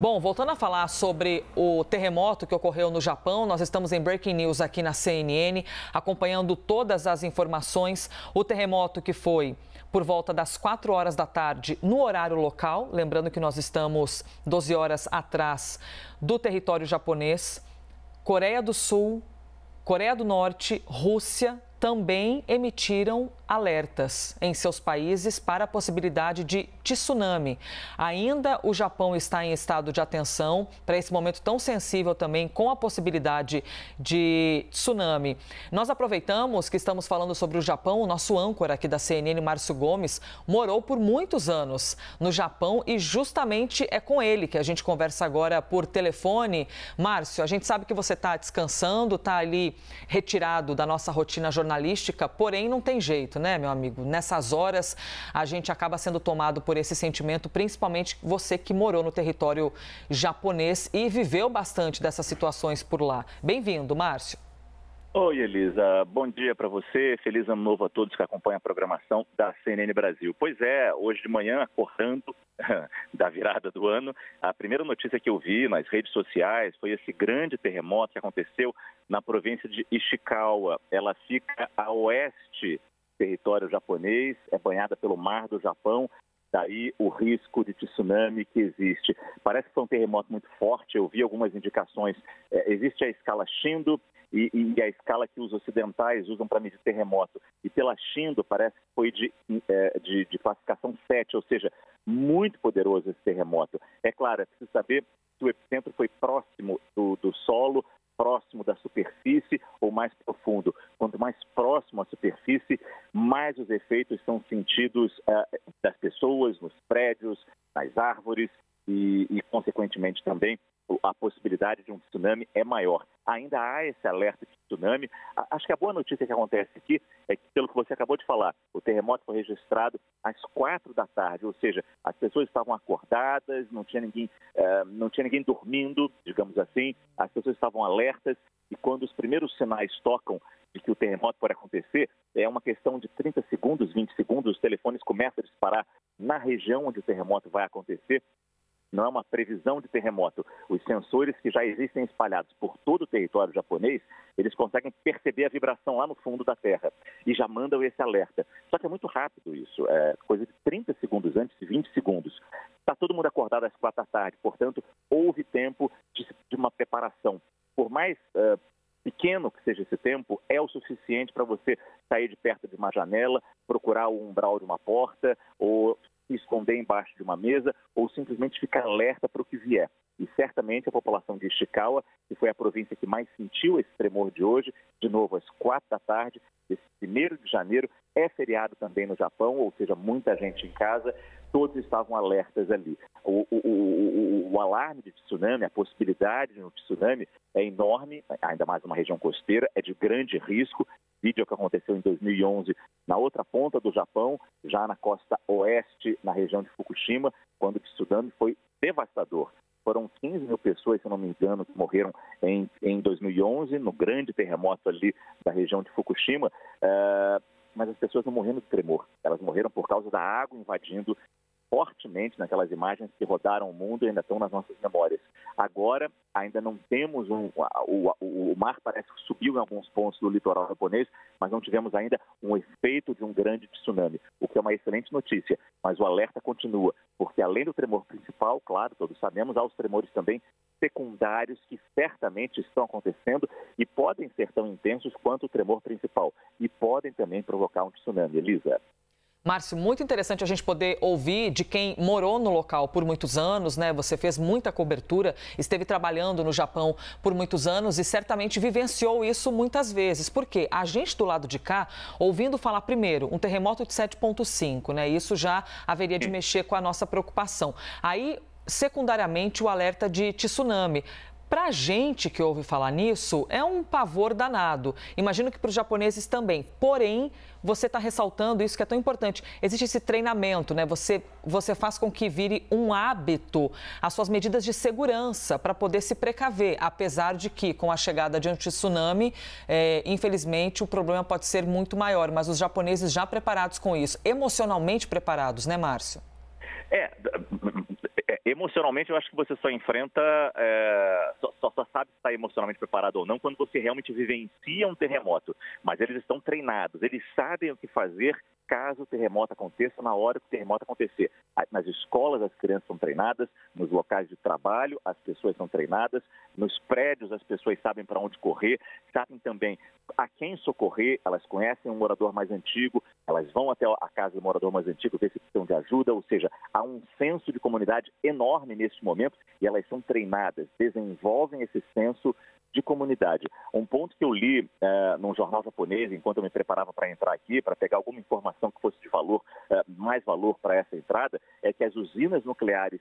Bom, voltando a falar sobre o terremoto que ocorreu no Japão, nós estamos em Breaking News aqui na CNN, acompanhando todas as informações. O terremoto que foi por volta das 4 horas da tarde no horário local, lembrando que nós estamos 12 horas atrás do território japonês. Coreia do Sul, Coreia do Norte, Rússia também emitiram alertas em seus países para a possibilidade de tsunami. Ainda o Japão está em estado de atenção para esse momento tão sensível também, com a possibilidade de tsunami. Nós aproveitamos que estamos falando sobre o Japão. O nosso âncora aqui da CNN, Márcio Gomes, morou por muitos anos no Japão e justamente é com ele que a gente conversa agora por telefone. Márcio, a gente sabe que você está descansando, está ali retirado da nossa rotina jornalística, porém não tem jeito, né, meu amigo? Nessas horas a gente acaba sendo tomado por esse sentimento, principalmente você que morou no território japonês e viveu bastante dessas situações por lá. Bem-vindo, Márcio. Oi, Elisa. Bom dia para você. Feliz ano novo a todos que acompanham a programação da CNN Brasil. Pois é, hoje de manhã, acordando da virada do ano, a primeira notícia que eu vi nas redes sociais foi esse grande terremoto que aconteceu na província de Ishikawa. Ela fica a oeste do território japonês, é banhada pelo mar do Japão. Daí o risco de tsunami que existe. Parece que foi um terremoto muito forte, eu vi algumas indicações. Existe a escala Shindo e a escala que os ocidentais usam para medir terremoto. E pela Shindo parece que foi de classificação 7, ou seja, muito poderoso esse terremoto. É claro, é preciso saber se o epicentro foi próximo do solo, próximo da superfície ou mais profundo. Quanto mais próximo à superfície, mais os efeitos são sentidos das pessoas, nos prédios, nas árvores e consequentemente, também a possibilidade de um tsunami é maior. Ainda há esse alerta de tsunami. Acho que a boa notícia que acontece aqui é que, pelo que você acabou de falar, o terremoto foi registrado às 4 da tarde, ou seja, as pessoas estavam acordadas, não tinha ninguém dormindo, digamos assim, as pessoas estavam alertas e quando os primeiros sinais tocam de que o terremoto pode acontecer, é uma questão de 30 segundos, 20 segundos, os telefones começam a disparar na região onde o terremoto vai acontecer. Não é uma previsão de terremoto. Os sensores que já existem espalhados por todo o território japonês, eles conseguem perceber a vibração lá no fundo da Terra e já mandam esse alerta. Só que é muito rápido isso, é coisa de 30 segundos antes de 20 segundos. Está todo mundo acordado às 4 da tarde, portanto, houve tempo de uma preparação. Por mais pequeno que seja esse tempo, é o suficiente para você sair de perto de uma janela, procurar o umbral de uma porta ou se esconder embaixo de uma mesa ou simplesmente ficar alerta para o que vier. E certamente a população de Ishikawa, que foi a província que mais sentiu esse tremor de hoje, de novo às 4 da tarde, esse 1º de janeiro, é feriado também no Japão, ou seja, muita gente em casa, todos estavam alertas ali. O alarme de tsunami, a possibilidade de um tsunami é enorme, ainda mais numa região costeira, é de grande risco. Vídeo que aconteceu em 2011 na outra ponta do Japão, já na costa oeste, na região de Fukushima, quando o tsunami foi devastador. Foram 15 mil pessoas, se não me engano, que morreram em 2011, no grande terremoto ali da região de Fukushima, mas as pessoas não morreram de tremor, elas morreram por causa da água invadindo fortemente naquelas imagens que rodaram o mundo e ainda estão nas nossas memórias. Agora, ainda não temos o mar parece que subiu em alguns pontos do litoral japonês, mas não tivemos ainda um efeito de um grande tsunami, o que é uma excelente notícia. Mas o alerta continua, porque além do tremor principal, claro, todos sabemos, há os tremores também secundários que certamente estão acontecendo e podem ser tão intensos quanto o tremor principal e podem também provocar um tsunami. Elisa. Márcio, muito interessante a gente poder ouvir de quem morou no local por muitos anos, né? Você fez muita cobertura, esteve trabalhando no Japão por muitos anos e certamente vivenciou isso muitas vezes. Por quê? A gente do lado de cá, ouvindo falar primeiro, um terremoto de 7,5, né? Isso já haveria de mexer com a nossa preocupação. Aí, secundariamente, o alerta de tsunami. Para a gente que ouve falar nisso, é um pavor danado. Imagino que para os japoneses também. Porém, você está ressaltando isso que é tão importante. Existe esse treinamento, né? Você faz com que vire um hábito as suas medidas de segurança para poder se precaver. Apesar de que, com a chegada de um tsunami, infelizmente, o problema pode ser muito maior. Mas os japoneses já preparados com isso, emocionalmente preparados, né, Márcio? Emocionalmente, eu acho que você só enfrenta, só sabe se está emocionalmente preparado ou não quando você realmente vivencia um terremoto. Mas eles estão treinados, eles sabem o que fazer caso o terremoto aconteça, na hora que o terremoto acontecer. Nas escolas, as crianças são treinadas, nos locais de trabalho, as pessoas são treinadas, nos prédios, as pessoas sabem para onde correr, sabem também a quem socorrer, elas conhecem um morador mais antigo, elas vão até a casa do morador mais antigo, ver se precisam de ajuda, ou seja, há um senso de comunidade enorme neste momento e elas são treinadas, desenvolvem esse senso de comunidade. Um ponto que eu li num jornal japonês, enquanto eu me preparava para entrar aqui, para pegar alguma informação que fosse de valor, mais valor para essa entrada, é que as usinas nucleares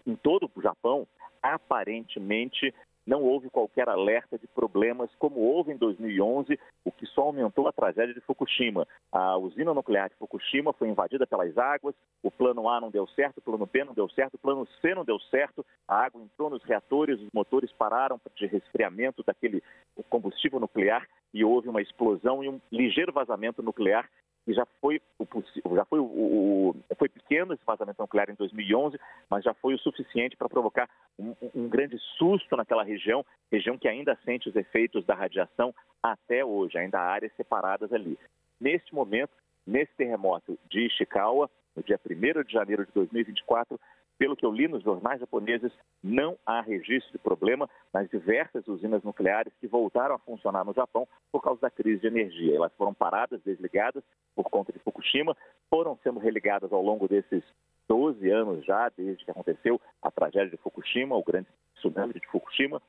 em todo o Japão, aparentemente, não houve qualquer alerta de problemas como houve em 2011, o que só aumentou a tragédia de Fukushima. A usina nuclear de Fukushima foi invadida pelas águas, o plano A não deu certo, o plano B não deu certo, o plano C não deu certo, a água entrou nos reatores, os motores pararam de resfriamento daquele combustível nuclear e houve uma explosão e um ligeiro vazamento nuclear. E foi pequeno esse vazamento nuclear em 2011, mas já foi o suficiente para provocar um grande susto naquela região que ainda sente os efeitos da radiação até hoje, ainda há áreas separadas ali. Neste momento, nesse terremoto de Ishikawa, no dia 1º de janeiro de 2024, pelo que eu li nos jornais japoneses, não há registro de problema nas diversas usinas nucleares que voltaram a funcionar no Japão por causa da crise de energia. Elas foram paradas, desligadas por conta de Fukushima, foram sendo religadas ao longo desses 12 anos já, desde que aconteceu a tragédia de Fukushima, o grande tsunami de Fukushima,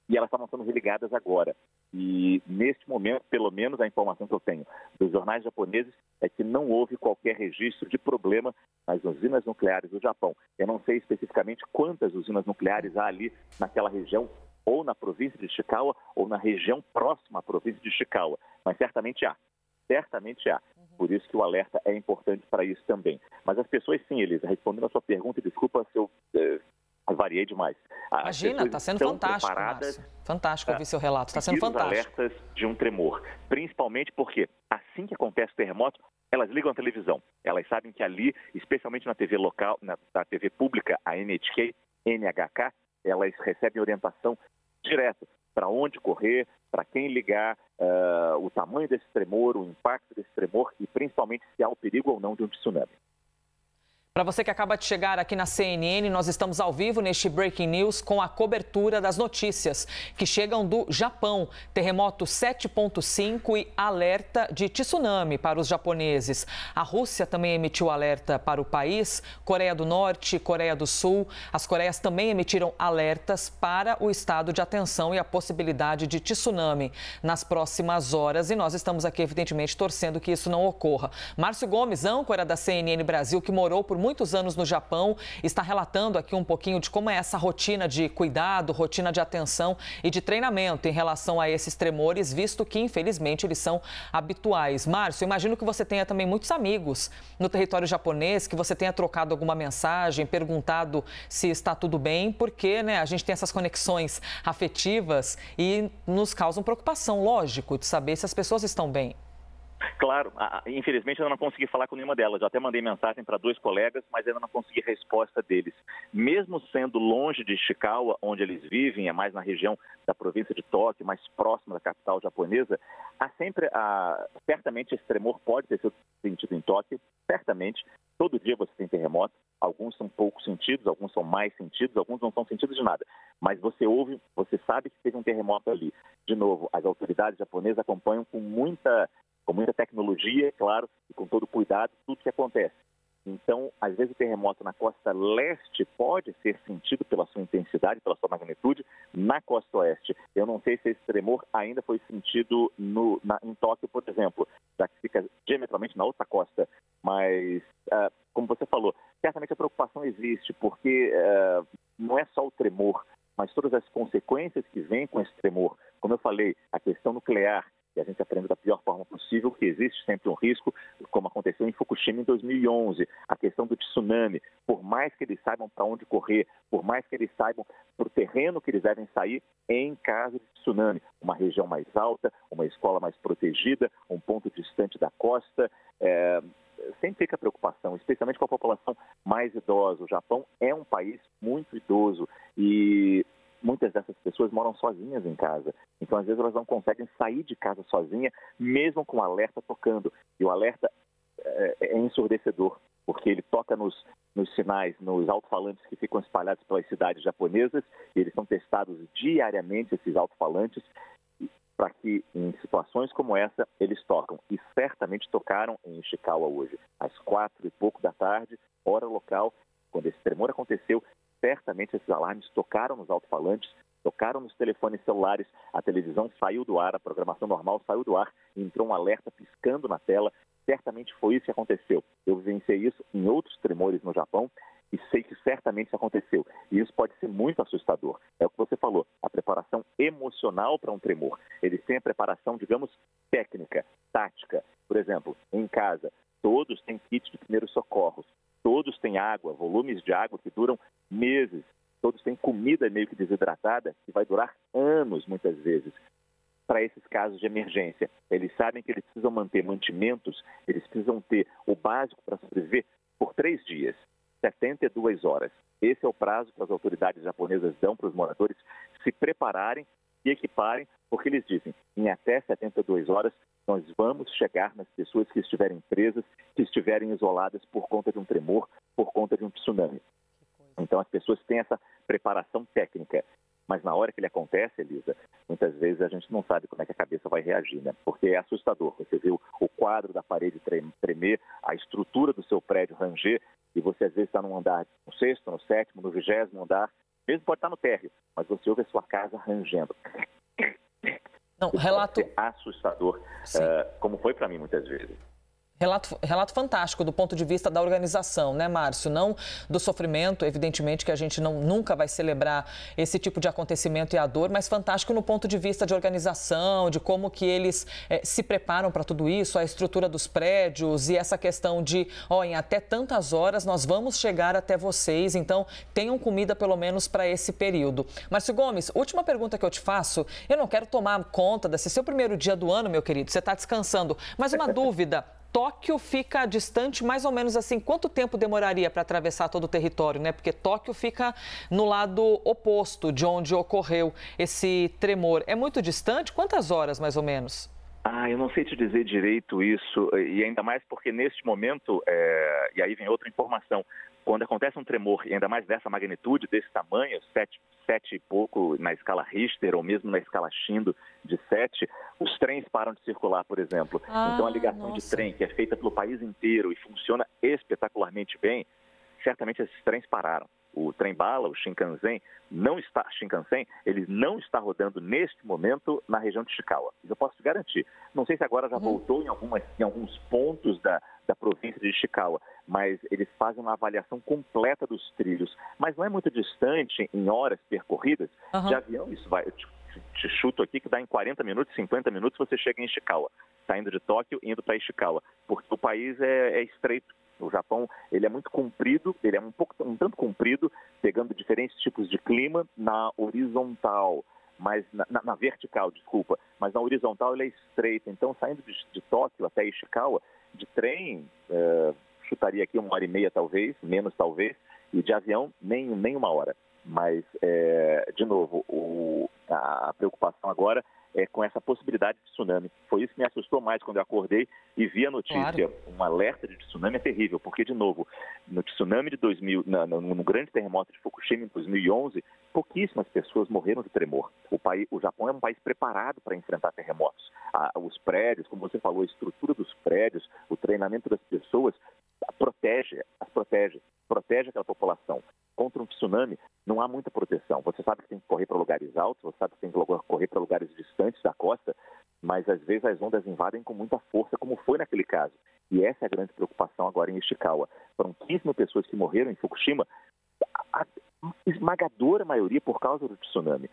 e elas estavam sendo religadas agora. E, neste momento, pelo menos a informação que eu tenho dos jornais japoneses é que não houve qualquer registro de problema nas usinas nucleares do Japão. Eu não sei especificamente quantas usinas nucleares há ali naquela região, ou na província de Ishikawa, ou na região próxima à província de Ishikawa, mas certamente há. Certamente há. Por isso que o alerta é importante para isso também. Mas as pessoas, sim, Elisa, respondendo a sua pergunta, desculpa se eu variei demais. Imagina, está sendo fantástico, Márcio. Fantástico ouvir seu relato, está sendo fantástico. Alertas de um tremor, principalmente porque assim que acontece o terremoto, elas ligam a televisão. Elas sabem que ali, especialmente na TV local, na TV pública, a NHK, NHK, elas recebem orientação direta para onde correr, para quem ligar, o tamanho desse tremor, o impacto desse tremor e principalmente se há o perigo ou não de um tsunami. Para você que acaba de chegar aqui na CNN, nós estamos ao vivo neste Breaking News com a cobertura das notícias que chegam do Japão. Terremoto 7.5 e alerta de tsunami para os japoneses. A Rússia também emitiu alerta para o país, Coreia do Norte, Coreia do Sul. As Coreias também emitiram alertas para o estado de atenção e a possibilidade de tsunami nas próximas horas. E nós estamos aqui, evidentemente, torcendo que isso não ocorra. Márcio Gomes, âncora da CNN Brasil, que morou por muitos anos no Japão, está relatando aqui um pouquinho de como é essa rotina de cuidado, rotina de atenção e de treinamento em relação a esses tremores, visto que, infelizmente, eles são habituais. Márcio, imagino que você tenha também muitos amigos no território japonês, que você tenha trocado alguma mensagem, perguntado se está tudo bem, porque, a gente tem essas conexões afetivas e nos causam preocupação, lógico, de saber se as pessoas estão bem. Claro, infelizmente eu não consegui falar com nenhuma delas. Eu até mandei mensagem para 2 colegas, mas ainda não consegui resposta deles. Mesmo sendo longe de Ishikawa, onde eles vivem, é mais na região da província de Tóquio, mais próxima da capital japonesa, certamente esse tremor pode ter sido sentido em Tóquio, certamente. Todo dia você tem terremoto, alguns são poucos sentidos, alguns são mais sentidos, alguns não são sentidos de nada. Mas você ouve, você sabe que teve um terremoto ali. De novo, as autoridades japonesas acompanham com muita tecnologia, claro, e com todo cuidado, tudo que acontece. Então, às vezes o terremoto na costa leste pode ser sentido pela sua intensidade, pela sua magnitude, na costa oeste. Eu não sei se esse tremor ainda foi sentido em Tóquio, por exemplo, já que fica diametralmente na outra costa. Mas, como você falou, certamente a preocupação existe, porque não é só o tremor, mas todas as consequências que vêm com esse tremor. Como eu falei, a questão nuclear, e a gente aprende da pior forma possível, que existe sempre um risco, como aconteceu em Fukushima em 2011. A questão do tsunami, por mais que eles saibam para onde correr, por mais que eles saibam para o terreno que eles devem sair em caso de tsunami. Uma região mais alta, uma escola mais protegida, um ponto distante da costa. sempre fica a preocupação, especialmente com a população mais idosa. O Japão é um país muito idoso e muitas dessas pessoas moram sozinhas em casa. Então, às vezes, elas não conseguem sair de casa sozinha, mesmo com o alerta tocando. E o alerta é ensurdecedor, porque ele toca nos sinais, nos alto-falantes que ficam espalhados pelas cidades japonesas. E eles são testados diariamente, esses alto-falantes, para que em situações como essa eles tocam. E certamente tocaram em Ishikawa hoje, às 4 e pouco da tarde, hora local. Quando esse tremor aconteceu, certamente esses alarmes tocaram nos alto-falantes, tocaram nos telefones celulares, a televisão saiu do ar, a programação normal saiu do ar, entrou um alerta piscando na tela. Certamente foi isso que aconteceu. Eu vivenciei isso em outros tremores no Japão e sei que certamente isso aconteceu. E isso pode ser muito assustador. É o que você falou, a preparação emocional para um tremor. Eles têm a preparação, digamos, técnica, tática. Por exemplo, em casa, todos têm kit de primeiros socorros, todos têm água, volumes de água que duram meses, todos têm comida meio que desidratada que vai durar anos, muitas vezes, para esses casos de emergência. Eles sabem que eles precisam manter mantimentos, eles precisam ter o básico para sobreviver por 3 dias. 72 horas. Esse é o prazo que as autoridades japonesas dão para os moradores se prepararem e equiparem, porque eles dizem, em até 72 horas, nós vamos chegar nas pessoas que estiverem presas, que estiverem isoladas por conta de um tremor, por conta de um tsunami. Então, as pessoas têm essa preparação técnica. Mas na hora que ele acontece, Elisa, muitas vezes a gente não sabe como é que a cabeça vai reagir, né? Porque é assustador. Você vê o quadro da parede tremer, a estrutura do seu prédio ranger, e você às vezes está num andar, no 6º, no 7º, no 20º andar, mesmo pode estar no térreo, mas você ouve a sua casa rangendo. Não, relato... Pode ser assustador, como foi para mim muitas vezes. Relato fantástico do ponto de vista da organização, né, Márcio? Não do sofrimento, evidentemente que a gente nunca vai celebrar esse tipo de acontecimento e a dor, mas fantástico no ponto de vista de organização, de como que eles se preparam para tudo isso, a estrutura dos prédios e essa questão de, em até tantas horas nós vamos chegar até vocês, então tenham comida pelo menos para esse período. Márcio Gomes, última pergunta que eu te faço, eu não quero tomar conta desse seu primeiro dia do ano, meu querido, você está descansando, mas uma dúvida... Tóquio fica distante mais ou menos assim, quanto tempo demoraria para atravessar todo o território, né? Porque Tóquio fica no lado oposto de onde ocorreu esse tremor. É muito distante? Quantas horas mais ou menos? Eu não sei te dizer direito isso, e ainda mais porque neste momento, e aí vem outra informação, quando acontece um tremor, e ainda mais dessa magnitude, desse tamanho, 7 e pouco na escala Richter, ou mesmo na escala Shindo de 7, os trens param de circular, por exemplo. Então a ligação de trem, que é feita pelo país inteiro e funciona espetacularmente bem, certamente esses trens pararam. O trem-bala, o Shinkansen, ele não está rodando neste momento na região de Ishikawa. Isso eu posso te garantir. Não sei se agora já voltou em alguns pontos da província de Ishikawa, mas eles fazem uma avaliação completa dos trilhos. Mas não é muito distante, em horas percorridas, de avião. Isso vai, eu te chuto aqui que dá em 40 minutos, 50 minutos você chega em Ishikawa, saindo de Tóquio e indo para Ishikawa, porque o país é estreito. O Japão, ele é muito comprido, ele é um tanto comprido, pegando diferentes tipos de clima na horizontal, mas na vertical, desculpa, mas na horizontal ele é estreito. Então, saindo de Tóquio até Ishikawa, de trem, chutaria aqui 1h30 talvez, menos talvez, e de avião nem 1 hora. Mas, de novo, a preocupação agora é com essa possibilidade de tsunami. Foi isso que me assustou mais quando eu acordei e vi a notícia. Claro. Um alerta de tsunami é terrível, porque, de novo, no tsunami de 2000, no grande terremoto de Fukushima em 2011, pouquíssimas pessoas morreram de tremor. O Japão é um país preparado para enfrentar terremotos. Os prédios, como você falou, a estrutura dos prédios, o treinamento das pessoas protege aquela população. Contra um tsunami, não há muita proteção. Você sabe que tem que correr para lugares altos, você sabe que tem que correr para lugares distantes da costa, mas às vezes as ondas invadem com muita força, como foi naquele caso. E essa é a grande preocupação agora em Ishikawa. Foram 15 mil pessoas que morreram em Fukushima, a esmagadora maioria por causa do tsunami.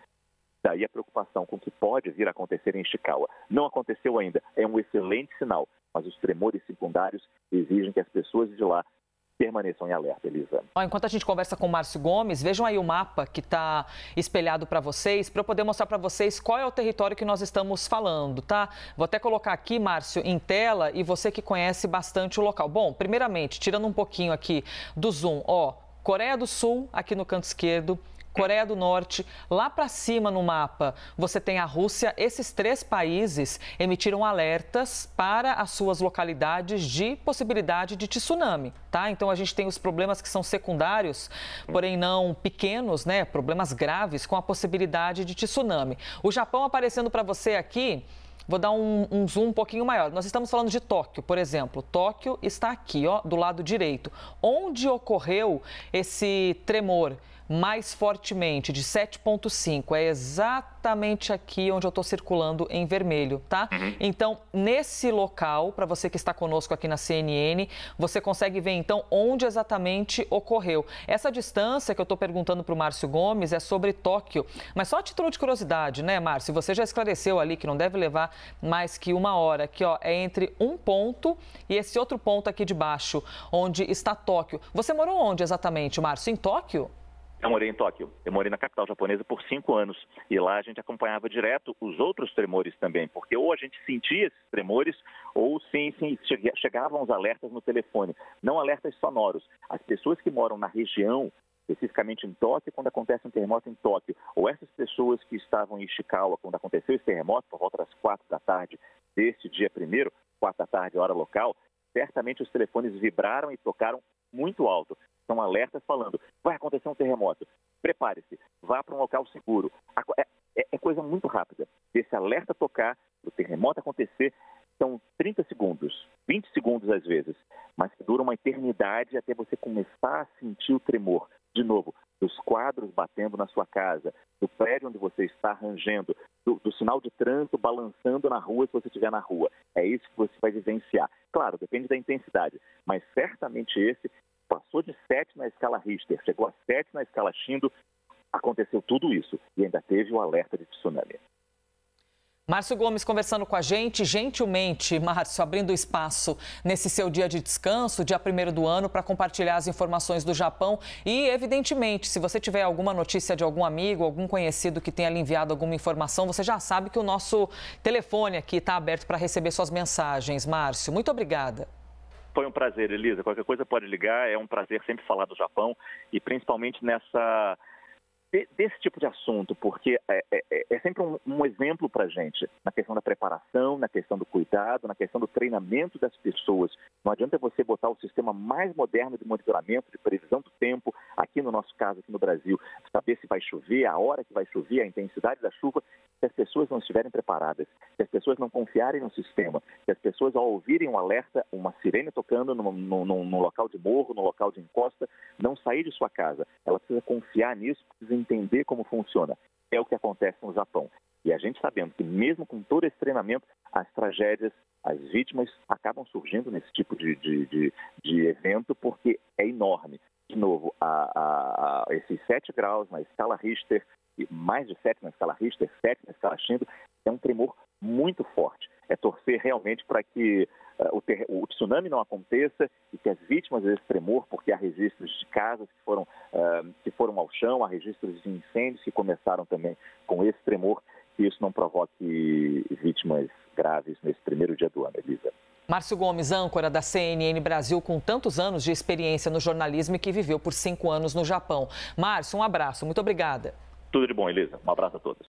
Daí a preocupação com o que pode vir a acontecer em Ishikawa. Não aconteceu ainda, é um excelente sinal, mas os tremores secundários exigem que as pessoas de lá permaneçam em alerta, Elisa. Enquanto a gente conversa com o Márcio Gomes, vejam aí o mapa que está espelhado para vocês, para eu poder mostrar para vocês qual é o território que nós estamos falando, tá? Vou até colocar aqui, Márcio, em tela, e você que conhece bastante o local. Bom, primeiramente, tirando um pouquinho aqui do zoom, Coreia do Sul, aqui no canto esquerdo, Coreia do Norte, lá para cima no mapa, você tem a Rússia. Esses 3 países emitiram alertas para as suas localidades de possibilidade de tsunami, tá? Então a gente tem os problemas que são secundários, porém não pequenos, né? Problemas graves com a possibilidade de tsunami. O Japão aparecendo para você aqui. Vou dar um zoom um pouquinho maior. Nós estamos falando de Tóquio, por exemplo. Tóquio está aqui, do lado direito. Onde ocorreu esse tremor mais fortemente, de 7,5, é exatamente aqui onde eu estou circulando em vermelho, tá? Então, nesse local, para você que está conosco aqui na CNN, você consegue ver, então, onde exatamente ocorreu. Essa distância que eu estou perguntando para o Márcio Gomes é sobre Tóquio, mas só a título de curiosidade, né, Márcio? Você já esclareceu ali que não deve levar mais que 1 hora, que é entre um ponto e esse outro ponto aqui de baixo, onde está Tóquio. Você morou onde exatamente, Márcio? Em Tóquio? Eu morei em Tóquio, eu morei na capital japonesa por 5 anos e lá a gente acompanhava direto os outros tremores também, porque ou a gente sentia esses tremores ou sim chegavam os alertas no telefone, não alertas sonoros. As pessoas que moram na região, especificamente em Tóquio, quando acontece um terremoto em Tóquio, ou essas pessoas que estavam em Ishikawa quando aconteceu esse terremoto, por volta das 4 da tarde deste dia 1º, 4 da tarde, hora local, certamente os telefones vibraram e tocaram muito alto. São alertas falando, vai acontecer um terremoto, prepare-se, vá para um local seguro. É coisa muito rápida. Esse alerta tocar, o terremoto acontecer, são 30 segundos, 20 segundos às vezes, mas que dura uma eternidade até você começar a sentir o tremor. De novo, dos quadros batendo na sua casa, do prédio onde você está rangendo, do sinal de trânsito balançando na rua se você estiver na rua. É isso que você vai vivenciar. Claro, depende da intensidade, mas certamente esse passou de 7 na escala Richter, chegou a 7 na escala Shindo, aconteceu tudo isso e ainda teve o alerta de tsunami. Márcio Gomes conversando com a gente, gentilmente, Márcio, abrindo espaço nesse seu dia de descanso, dia 1º do ano, para compartilhar as informações do Japão e, evidentemente, se você tiver alguma notícia de algum amigo, algum conhecido que tenha lhe enviado alguma informação, você já sabe que o nosso telefone aqui está aberto para receber suas mensagens. Márcio, muito obrigada. Foi um prazer, Elisa. Qualquer coisa pode ligar, é um prazer sempre falar do Japão e principalmente desse tipo de assunto, porque é sempre um exemplo para a gente na questão da preparação, na questão do cuidado, na questão do treinamento das pessoas. Não adianta você botar o sistema mais moderno de monitoramento, de previsão do tempo, aqui no nosso caso, aqui no Brasil, saber se vai chover, a hora que vai chover, a intensidade da chuva, se as pessoas não estiverem preparadas, se as pessoas não confiarem no sistema, se as pessoas ao ouvirem um alerta, uma sirene tocando num local de morro, num local de encosta, não sair de sua casa. Ela precisa confiar nisso, precisa entender como funciona. É o que acontece no Japão. E a gente sabendo que mesmo com todo esse treinamento, as tragédias, as vítimas acabam surgindo nesse tipo de evento porque é enorme. De novo, esses 7 graus na escala Richter, e mais de 7 na escala Richter, 7 na escala Shindo, é um tremor muito forte. É torcer realmente para que o tsunami não aconteça e que as vítimas desse tremor, porque há registros de casas que foram ao chão, há registros de incêndios que começaram também com esse tremor, que isso não provoque vítimas graves nesse 1º dia do ano, Elisa. Márcio Gomes, âncora da CNN Brasil, com tantos anos de experiência no jornalismo e que viveu por 5 anos no Japão. Márcio, um abraço, muito obrigada. Tudo de bom, Elisa. Um abraço a todos.